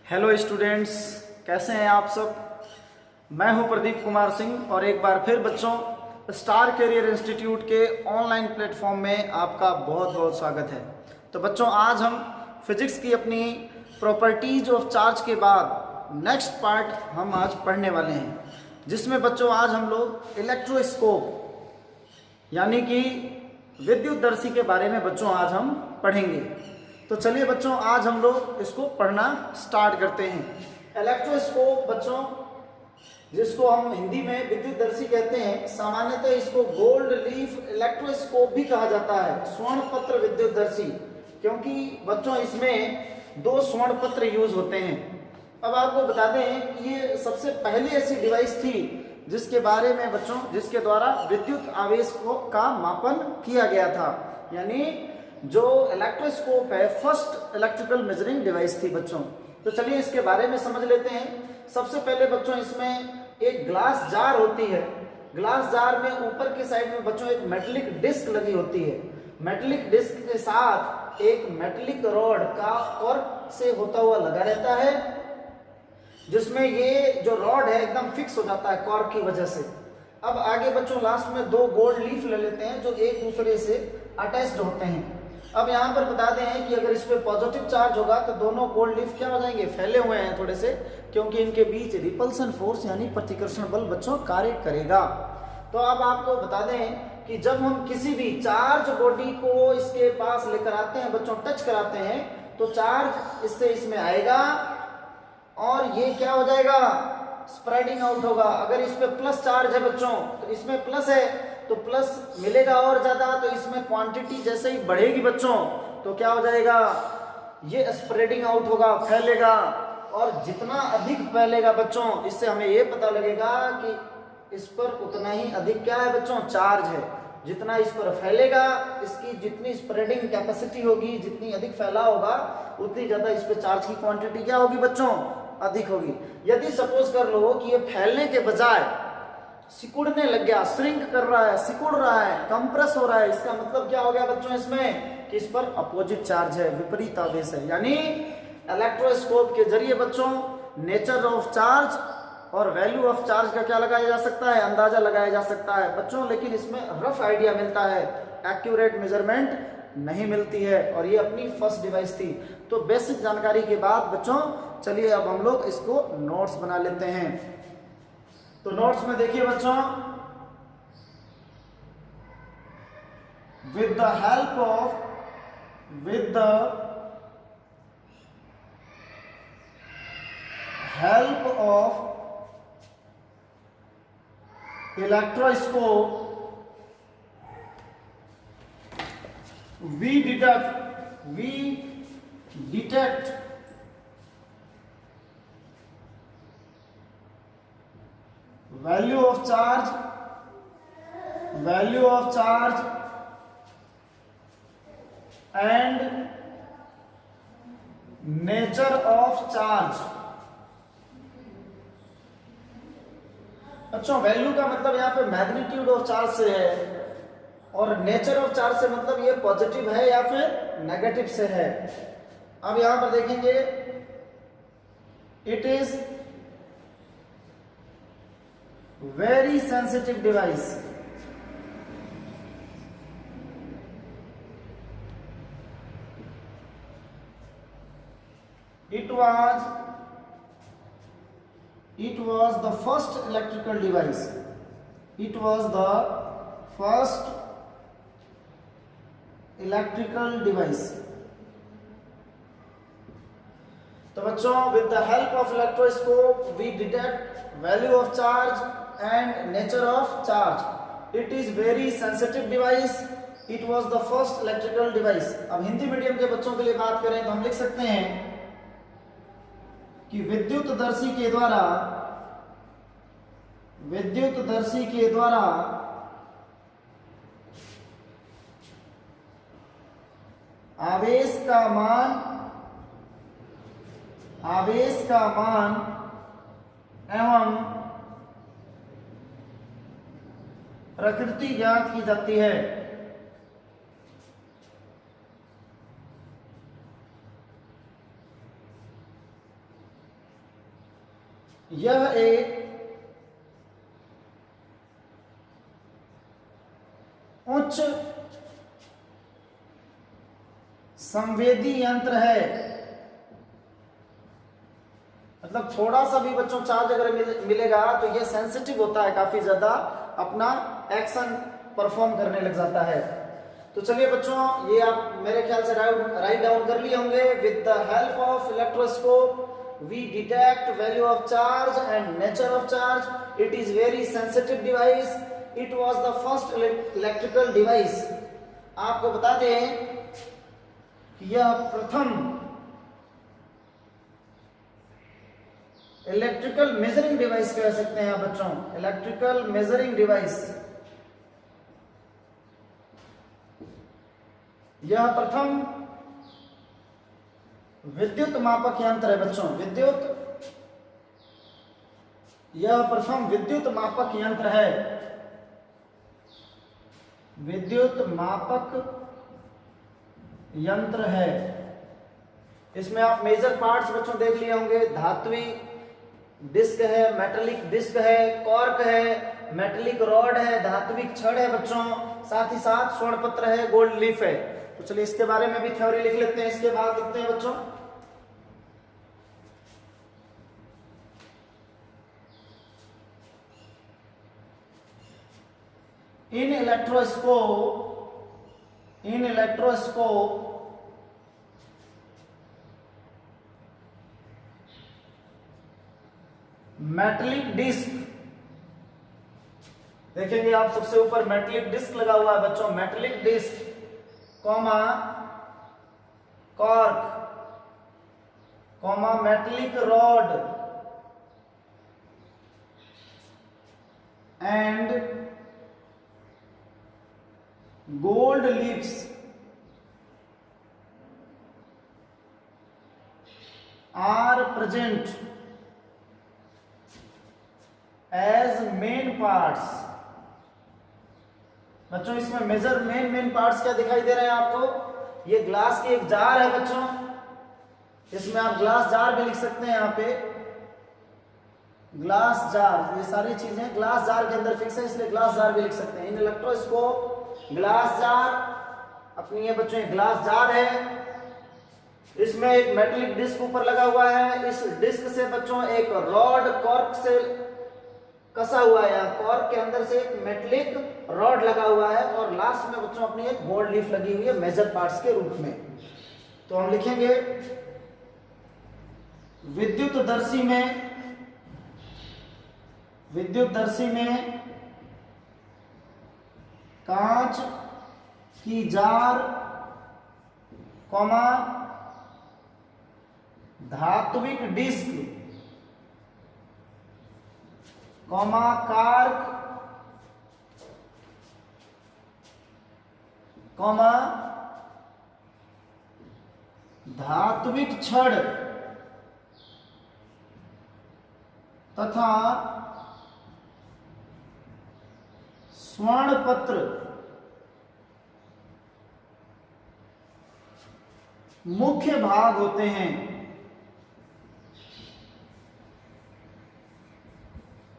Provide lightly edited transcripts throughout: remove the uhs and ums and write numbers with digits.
Hello students, कैसे हैं आप सब। मैं हूं प्रदीप कुमार सिंह और एक बार फिर बच्चों स्टार कैरियर इंस्टीट्यूट के ऑनलाइन प्लेटफॉर्म में आपका बहुत बहुत स्वागत है। तो बच्चों, आज हम फिजिक्स की अपनी प्रॉपर्टीज ऑफ चार्ज के बाद नेक्स्ट पार्ट हम आज पढ़ने वाले हैं, जिसमें बच्चों आज हम लोग इलेक्ट्रोस्कोप यानी कि विद्युतदर्शी के बारे में बच्चों आज हम पढ़ेंगे। तो चलिए बच्चों, आज हम लोग इसको पढ़ना स्टार्ट करते हैं। इलेक्ट्रोस्कोप बच्चों, जिसको हम हिंदी में विद्युतदर्शी कहते हैं, सामान्यतः इसको गोल्ड लीफ इलेक्ट्रोस्कोप भी कहा जाता है, स्वर्ण पत्र विद्युतदर्शी, क्योंकि बच्चों इसमें 2 स्वर्ण पत्र यूज होते हैं। अब आपको बता दें कि ये सबसे पहली ऐसी डिवाइस थी जिसके बारे में बच्चों, जिसके द्वारा विद्युत आवेश का मापन किया गया था, यानी जो इलेक्ट्रोस्कोप है फर्स्ट इलेक्ट्रिकल मेजरिंग डिवाइस थी बच्चों। तो चलिए इसके बारे में समझ लेते हैं। सबसे पहले बच्चों, इसमें एक ग्लास जार होती है। ग्लास जार में ऊपर की साइड में बच्चों एक मेटेलिक डिस्क लगी होती है। मेटेलिक डिस्क के साथ एक मेटेलिक रॉड का कॉर्क से होता हुआ लगा रहता है, जिसमें ये जो रॉड है एकदम फिक्स हो जाता है कॉर्क की वजह से। अब आगे बच्चों लास्ट में 2 गोल्ड लीफ ले लेते हैं जो एक दूसरे से अटैच्ड होते हैं। अब यहाँ पर बता दें कि अगर इस पे पॉजिटिव चार्ज होगा तो दोनों गोल्ड लीफ क्या हो जाएंगे, फैले हुए हैं थोड़े से, क्योंकि इनके बीच रिपल्सन फोर्स यानी प्रतिकर्षण बल बच्चों कार्य करेगा। तो अब आपको बता दें कि जब हम किसी भी चार्ज बॉडी को इसके पास लेकर आते हैं बच्चों, टच कराते हैं, तो चार्ज इससे इसमें आएगा और ये क्या हो जाएगा, स्प्रेडिंग आउट होगा। अगर इस पे प्लस चार्ज है बच्चों, तो इसमें प्लस है तो प्लस मिलेगा और ज्यादा, तो इसमें क्वांटिटी जैसे ही बढ़ेगी बच्चों तो क्या हो जाएगा, ये स्प्रेडिंग आउट होगा, फैलेगा। और जितना अधिक फैलेगा बच्चों, इससे हमें ये पता लगेगा कि इस पर उतना ही अधिक क्या है बच्चों, चार्ज है। जितना इस पर फैलेगा, इसकी जितनी स्प्रेडिंग कैपेसिटी होगी, जितनी अधिक फैलाव होगा, उतनी ज्यादा इस पर चार्ज की क्वांटिटी क्या होगी बच्चों, अधिक होगी। यदि सपोज कर लो कि ये फैलने के बजाय सिकुड़ने लग गया, श्रिंक कर रहा है, सिकुड़ रहा है, कंप्रेस हो रहा है, इसका मतलब क्या हो गया बच्चों इसमें कि इस पर अपोजिट चार्ज है, विपरीत आवेश है। यानी इलेक्ट्रोस्कोप के जरिए बच्चों नेचर ऑफ चार्ज और वैल्यू ऑफ चार्ज का क्या लगाया जा सकता है, अंदाजा लगाया जा सकता है बच्चों, लेकिन इसमें रफ आइडिया मिलता है, एक्यूरेट मेजरमेंट नहीं मिलती है। और ये अपनी फर्स्ट डिवाइस थी। तो बेसिक जानकारी के बाद बच्चों चलिए अब हम लोग इसको नोट्स बना लेते हैं। तो नोट्स में देखिए बच्चों, with the help of electroscope we detect value of charge and nature of charge। अच्छा, वैल्यू का मतलब यहाँ पे मैग्नीट्यूड ऑफ चार्ज से है, और नेचर ऑफ चार्ज से मतलब ये पॉजिटिव है या फिर नेगेटिव से है। अब यहां पर देखेंगे, it is very sensitive device. It was the first electrical device. It was the first electrical device. तो बच्चों, with the help of electroscope we detect value of charge and nature of charge. It is very sensitive device. It was the first electrical device. अब Hindi medium के बच्चों के लिए बात करें तो हम लिख सकते हैं कि विद्युतदर्शी के द्वारा आवेश का मान एवं प्रकृति ज्ञात की जाती है। यह एक उच्च संवेदी यंत्र है। मतलब थोड़ा सा भी बच्चों चार्ज अगर मिलेगा तो यह सेंसिटिव होता है, काफी ज्यादा अपना एक्शन परफॉर्म करने लग जाता है। तो चलिए बच्चों, ये आप मेरे ख्याल से राइट डाउन कर लिए होंगे। With the help of electroscope we detect value of charge and nature of charge. It is very sensitive device. It was the first electrical device. आपको बता दें कि यह प्रथम इलेक्ट्रिकल मेजरिंग डिवाइस कह सकते हैं आप बच्चों, इलेक्ट्रिकल मेजरिंग डिवाइस। यह प्रथम विद्युत मापक यंत्र है बच्चों, यह प्रथम विद्युत मापक यंत्र है, विद्युत मापक यंत्र है। इसमें आप मेजर पार्ट्स बच्चों देख लिए होंगे। धात्विक डिस्क है, मेटेलिक डिस्क है, कॉर्क है, मेटेलिक रॉड है, धात्विक छड़ है बच्चों, साथ ही साथ स्वर्ण पत्र है, गोल्ड लीफ है। तो चलिए इसके बारे में भी थ्योरी लिख लेते हैं। इसके बाद लिखते हैं बच्चों, इन इलेक्ट्रोस्कोप मेटेलिक डिस्क, देखेंगे आप सबसे ऊपर मेटेलिक डिस्क लगा हुआ है बच्चों, metallic disc comma cork comma metallic rod and gold leafs are present as main parts. बच्चों इसमें मेन पार्ट्स क्या दिखाई दे रहे हैं आपको? ये ग्लास की एक जार है बच्चों, इसमें आप ग्लास जार भी लिख सकते हैं। यहाँ पे ग्लास जार, ये सारी चीजें ग्लास जार के अंदर फिक्स है, इसलिए ग्लास जार भी लिख सकते हैं। इन इलेक्ट्रोस्कोप ग्लास जार, अपनी ये बच्चों एक ग्लास जार है, इसमें एक मेटेलिक डिस्क ऊपर लगा हुआ है। इस डिस्क से बच्चों एक रॉड कॉर्क से कसा हुआ है, कॉर्क के अंदर से एक मेटेलिक रॉड लगा हुआ है, और लास्ट में बच्चों अपनी एक गोल्ड लीफ लगी हुई है मेजर पार्ट्स के रूप में। तो हम लिखेंगे विद्युतदर्शी में कांच की जार कॉमा धात्विक डिस्क कॉमा कार्क कॉमा धात्विक छड़ तथा स्वर्ण पत्र मुख्य भाग होते हैं।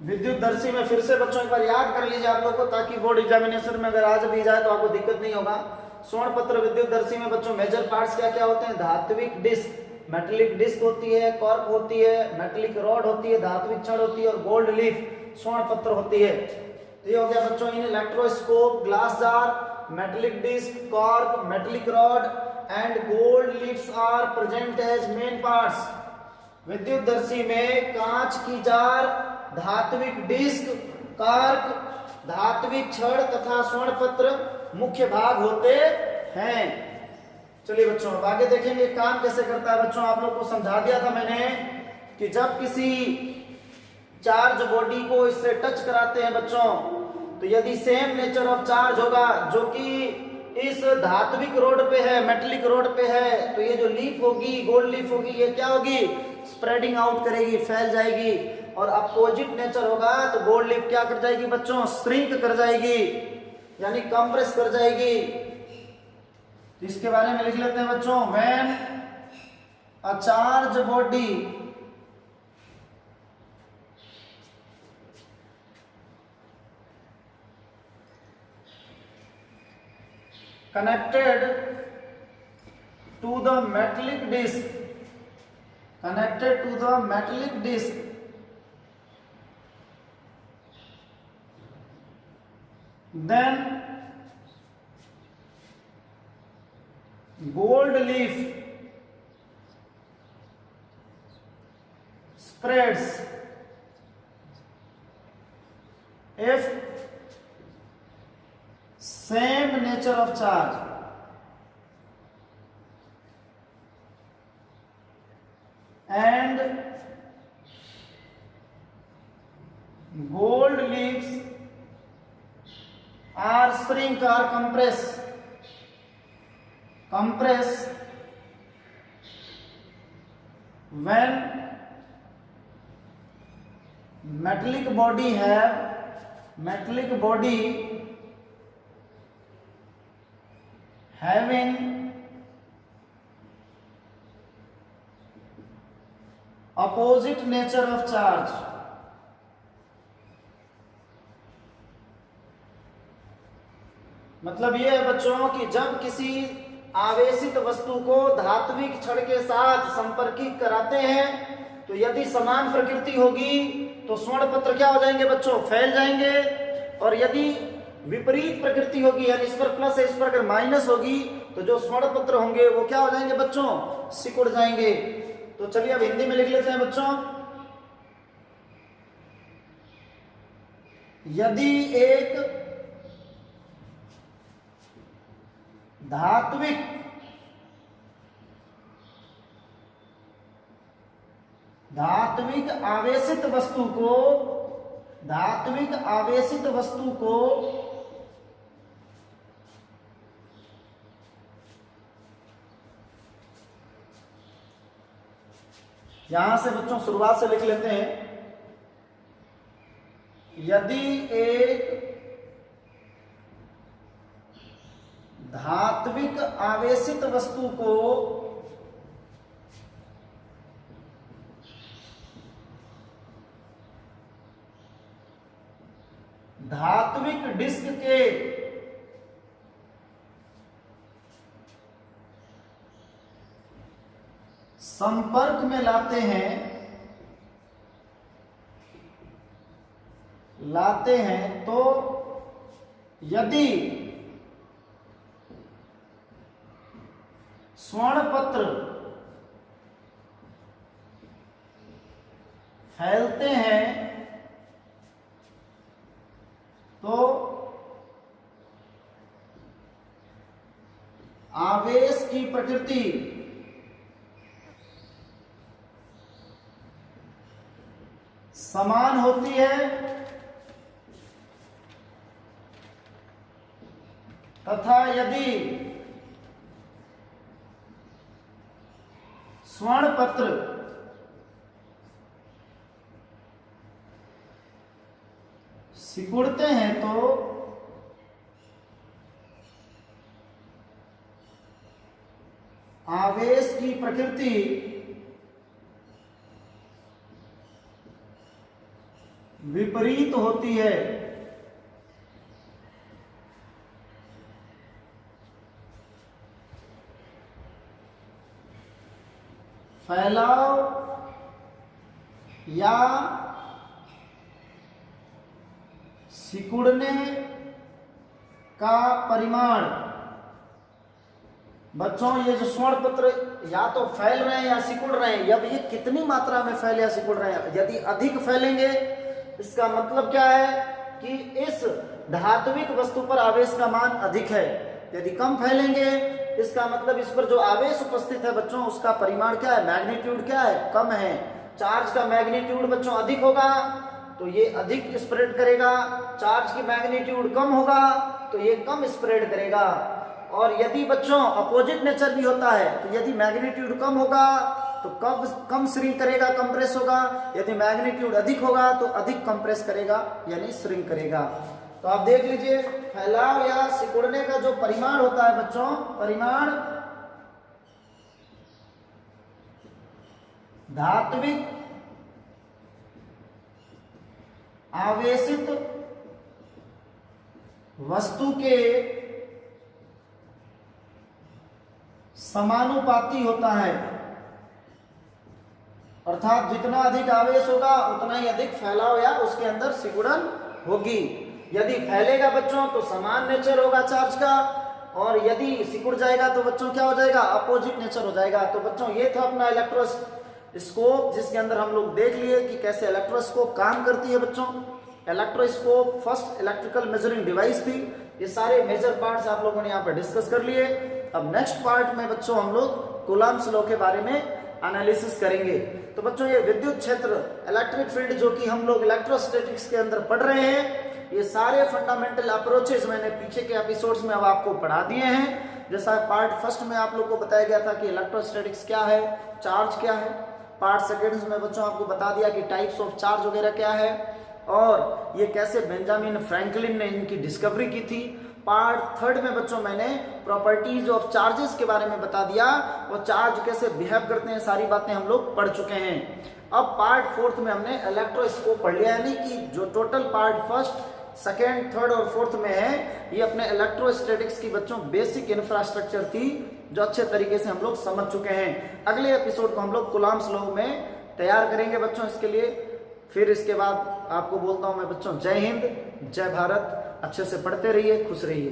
विद्युतदर्शी में फिर से बच्चों एक बार याद कर लीजिए आप लोग को, ताकि बोर्ड एग्जामिनेशन में अगर आज भी जाए तो आपको दिक्कत नहीं होगा। स्वर्ण पत्र विद्युतदर्शी में बच्चों मेजर पार्ट्स क्या क्या होते हैं? धात्विक डिस्क, मेटेलिक डिस्क होती है, कॉर्क होती है, मेटेलिक रॉड होती है, धात्विक छड़ होती है, और गोल्ड लीफ स्वर्ण पत्र होती है। तो ये हो गया बच्चों in electroscope glass jar, metallic disc, cork, metallic rod and gold leafs are present as main parts. विद्युतदर्शी में कांच की जार, धात्विक डिस्क, कॉर्क, धात्विक छड़ तथा स्वर्ण पत्र मुख्य भाग होते हैं। चलिए बच्चों अब आगे देखेंगे काम कैसे करता है। बच्चों आप लोग को समझा दिया था मैंने कि जब किसी चार्ज बॉडी को इससे टच कराते हैं बच्चों, तो यदि सेम नेचर ऑफ चार्ज होगा जो कि इस धात्विक रोड पे है, मेटेलिक रोड पे है, तो ये जो लीफ होगी, गोल्ड लीफ होगी, ये क्या होगी? स्प्रेडिंग आउट करेगी, फैल जाएगी। और अपोजिट नेचर होगा तो गोल्ड लीफ क्या कर जाएगी बच्चों? श्रिंक कर जाएगी, यानी कंप्रेस कर जाएगी। तो इसके बारे में लिख लेते हैं बच्चों, when a charge body connected to the metallic disc, connected to the metallic disc, then gold leaf spreads if same nature of charge and gold leaves are shrink or compress when metallic body having opposite nature of charge, मतलब ये है बच्चों कि जब किसी आवेशित वस्तु को धात्विक छड़ के साथ संपर्कित कराते हैं तो यदि समान प्रकृति होगी तो स्वर्ण पत्र क्या हो जाएंगे बच्चों, फैल जाएंगे, और यदि विपरीत प्रकृति होगी यानी इस पर प्लस है इस पर अगर माइनस होगी तो जो स्वर्ण पत्र होंगे वो क्या हो जाएंगे बच्चों, सिकुड़ जाएंगे। तो चलिए अब हिंदी में लिख लेते हैं बच्चों। यदि एक धात्विक आवेशित वस्तु को यहां से बच्चों शुरुआत से लिख लेते हैं। यदि एक धात्विक आवेशित वस्तु को धात्विक डिस्क के संपर्क में लाते हैं तो यदि स्वर्ण पत्र फैलते हैं तो आवेश की प्रकृति समान होती है तथा यदि स्वर्ण पत्र सिकुड़ते हैं तो आवेश की प्रकृति विपरीत होती है। फैलाव या सिकुड़ने का परिमाण, बच्चों ये जो स्वर्ण पत्र या तो फैल रहे हैं या सिकुड़ रहे हैं, अब ये कितनी मात्रा में फैले या सिकुड़ रहे हैं। यदि अधिक फैलेंगे इसका मतलब क्या है कि इस धात्विक वस्तु पर आवेश का मान अधिक है। यदि कम फैलेंगे इसका मतलब इस पर जो आवेश उपस्थित है बच्चों उसका परिमाण क्या है, मैग्नीट्यूड क्या है, कम है। चार्ज का मैग्नीट्यूड बच्चों अधिक होगा तो ये अधिक स्प्रेड करेगा, चार्ज की मैग्नीट्यूड कम होगा तो ये कम स्प्रेड करेगा। और यदि बच्चों अपोजिट नेचर भी होता है तो यदि मैग्नीट्यूड कम होगा तो कम श्रिंक करेगा, कंप्रेस होगा, यदि मैग्नीट्यूड अधिक होगा तो अधिक कंप्रेस करेगा यानी श्रिंक करेगा। तो आप देख लीजिए फैलाव या सिकुड़ने का जो परिमाण होता है बच्चों, परिमाण धात्विक आवेशित वस्तु के समानुपाती होता है, अर्थात जितना अधिक आवेश होगा उतना ही अधिक फैलाव या उसके अंदर सिकुड़न होगी। यदि फैलेगा बच्चों तो समान नेचर होगा चार्ज का, और यदि सिकुड़ जाएगा तो बच्चों क्या हो जाएगा, अपोजिट नेचर हो जाएगा। तो बच्चों ये था अपना इलेक्ट्रोस्कोप, जिसके अंदर हम लोग देख लिए कि कैसे इलेक्ट्रोस्कोप काम करती है। बच्चों electroscope first electrical measuring device थी। ये सारे मेजर पार्ट्स आप लोगों ने यहाँ पर डिस्कस कर लिए। अब नेक्स्ट पार्ट में बच्चों हम लोग कूलम्ब्स लॉ के बारे में एनालिसिस करेंगे। तो बच्चों ये विद्युत क्षेत्र, इलेक्ट्रिक फील्ड जो कि हम लोग इलेक्ट्रोस्टैटिक्स के अंदर पढ़ रहे हैं, ये सारे फंडामेंटल अप्रोचेस मैंने पीछे के एपिसोड्स में अब आपको पढ़ा दिए हैं। जैसा पार्ट फर्स्ट में आप लोग को बताया गया था कि इलेक्ट्रोस्टैटिक्स क्या है, चार्ज क्या है। पार्ट सेकेंड में बच्चों आपको बता दिया कि टाइप्स ऑफ चार्ज वगैरह क्या है, और ये कैसे बेंजामिन फ्रैंकलिन ने इनकी डिस्कवरी की थी। पार्ट थर्ड में बच्चों मैंने प्रॉपर्टीज ऑफ चार्जेस के बारे में बता दिया, और चार्ज कैसे बिहेव करते हैं, सारी बातें हम लोग पढ़ चुके हैं। अब पार्ट फोर्थ में हमने इलेक्ट्रोस्कोप पढ़ लिया, यानी कि जो total part first, second, third और फोर्थ में है, ये अपने इलेक्ट्रोस्टैटिक्स की बच्चों बेसिक इंफ्रास्ट्रक्चर थी, जो अच्छे तरीके से हम लोग समझ चुके हैं। अगले एपिसोड को हम लोग कूलम्ब्स लॉ में तैयार करेंगे बच्चों इसके लिए। फिर इसके बाद आपको बोलता हूं मैं बच्चों, जय हिंद, जय भारत। अच्छे से पढ़ते रहिए, खुश रहिए।